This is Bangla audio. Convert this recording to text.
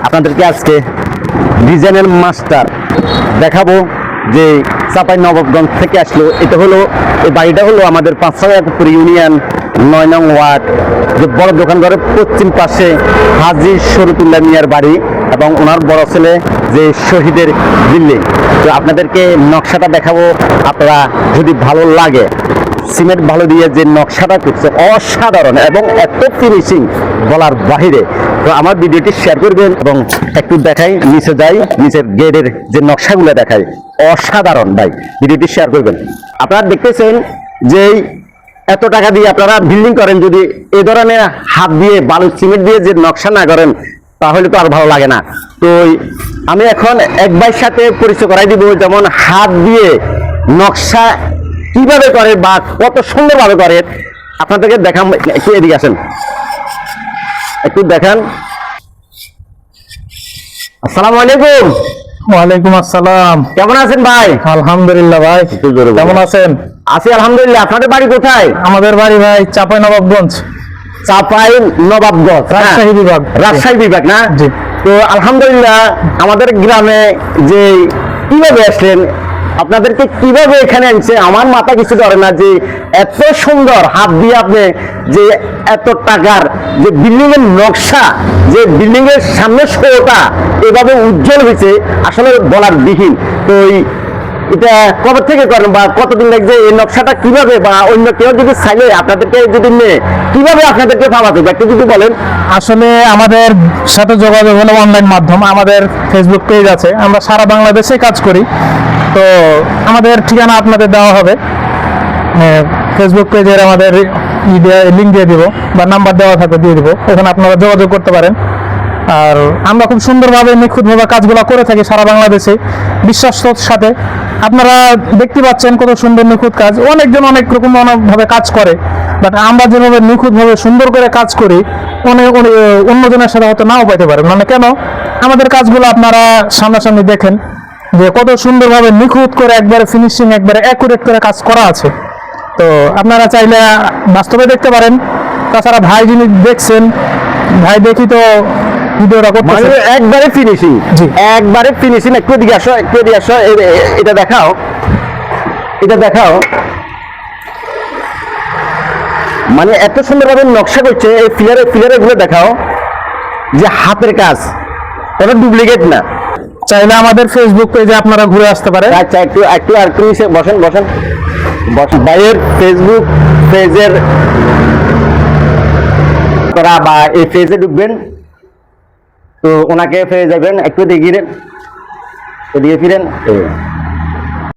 আপনাদেরকে আজকে ডিজাইনের মাস্টার দেখাবো যে চাপাই নবাবগঞ্জ থেকে আসলো। এটা হলো এই বাড়িটা হলো আমাদের ৫ ইউনিয়ন ৯ নং ওয়ার্ড, যে বড় দোকানঘরের পশ্চিম পাশে হাজী শরীফুল্লাহ মিয়ার বাড়ি এবং ওনার বড় ছেলে যে শহীদের বিল্ডিং। তো আপনাদেরকে নকশাটা দেখাবো, আপনারা যদি ভালো লাগে, সিমেন্ট ভালো দিয়ে যে নকশাটা করছে অসাধারণ এবং এত ফিনিশিং বলার বাহিরে। তো আমার ভিডিওটি শেয়ার করবেন এবং একটু দেখাই, নিচে যাই, নিচের গেটের যে নকশাগুলো দেখাই অসাধারণ। ভাই ভিডিওটি শেয়ার করবেন। আপনারা দেখতেছেন যে এত টাকা দিয়ে আপনারা বিল্ডিং করেন, যদি এ ধরনের হাত দিয়ে বালু সিমেন্ট দিয়ে যে নকশা না করেন তাহলে তো আর ভালো লাগে না। তো আমি এখন এক ভাইয়ের সাথে পরিচয় করাই দিব, যেমন হাত দিয়ে নকশা কিভাবে করে বা কত সুন্দরভাবে করে আপনাদেরকে দেখান। একটু এদিকে আসেন, একটু দেখান। আসসালামু আলাইকুম। ওয়ালাইকুম আসসালাম। কেমন আছেন ভাই? আলহামদুলিল্লাহ ভাই, কেমন আছেন? আছি আলহামদুলিল্লাহ। আপনাদের বাড়ি কোথায়? আমাদের বাড়ি ভাই চাপাই নবাবগঞ্জ, চাপাই নবাবগঞ্জ, রাজশাহী বিভাগ। রাজশাহী বিভাগ না? জি। তো আলহামদুলিল্লাহ আমাদের গ্রামে যে কিভাবে আসলেন, আপনাদেরকে কিভাবে এখানে আনছে, আমার মাথা কিছু ধরে না যে এত সুন্দর হাত দিয়ে আপনি যে এত টাকার যে বিল্ডিং এর নকশা, যে বিল্ডিং এর সামনে শোটা এভাবে উজ্জ্বল হয়েছে আসলে বলার বিহীন। তো এটা কবে থেকে করেন বা কতদিন লাগছে এই নকশাটা কিভাবে, বা অন্য কেউ যদি চাইলে আপনাদেরকে যদি নেয় কিভাবে আপনাদেরকে পাওয়া যাবে একটু যদি বলেন। আসলে আমাদের সাথে যোগাযোগ হলো অনলাইন মাধ্যম, আমাদের ফেসবুক পেজ আছে, আমরা সারা বাংলাদেশে কাজ করি। তো আমাদের ঠিকানা আপনাদের দেওয়া হবে, ফেসবুক পেজের আমাদের লিঙ্ক দিয়ে দিব বা নাম্বার দেওয়া থাকবে দিয়ে দিব, ওখানে আপনারা যোগাযোগ করতে পারেন। আর আমরা খুব সুন্দরভাবে নিখুঁতভাবে কাজগুলো করে থাকি সারা বাংলাদেশে বিশ্বাসের সাথে। আপনারা দেখতে পাচ্ছেন কত সুন্দর নিখুঁত কাজ, অনেকজন অনেক রকম ভাবে কাজ করে, বাট আমরা যেভাবে নিখুঁতভাবে সুন্দর করে কাজ করি অনেক অন্যজনের সাথে হয়তো নাও পাইতে পারেন। মানে কেন, আমাদের কাজগুলো আপনারা সামনাসামনি দেখেন যে কত সুন্দরভাবে নিখুঁত করে একবারে ফিনিশিং একবারে অ্যাকুরেট করে কাজ করা আছে। তো আপনারা চাইলে বাস্তবে দেখতে পারেন। তাছাড়া ভাই যিনি দেখছেন, ভাই দেখি তো ভিডিওটা করতেছে একবারে ফিনিশিং। জি, একবারে ফিনিশিং। একটু এদিকে আসো, একটু এদিকে আসো, এটা দেখাও, এটা দেখাও। মানে এত সুন্দরভাবে নকশা করছে, এই ফিলারে গুলো দেখাও যে হাতের কাজ, এটা ডুপ্লিকেট না। চাইলে আমাদের ফেসবুক পেজে আপনারা ঘুরে আসতে পারেন। আচ্ছা, একটু একটু আর একটু বসেন বসেন বসেন। ভাইয়ের ফেসবুক পেজের করা বা এই পেজে ঢুকবেন, তো ওনাকে পেয়ে যাবেন। একটু দেখিয়ে এদিকে ফিরেন।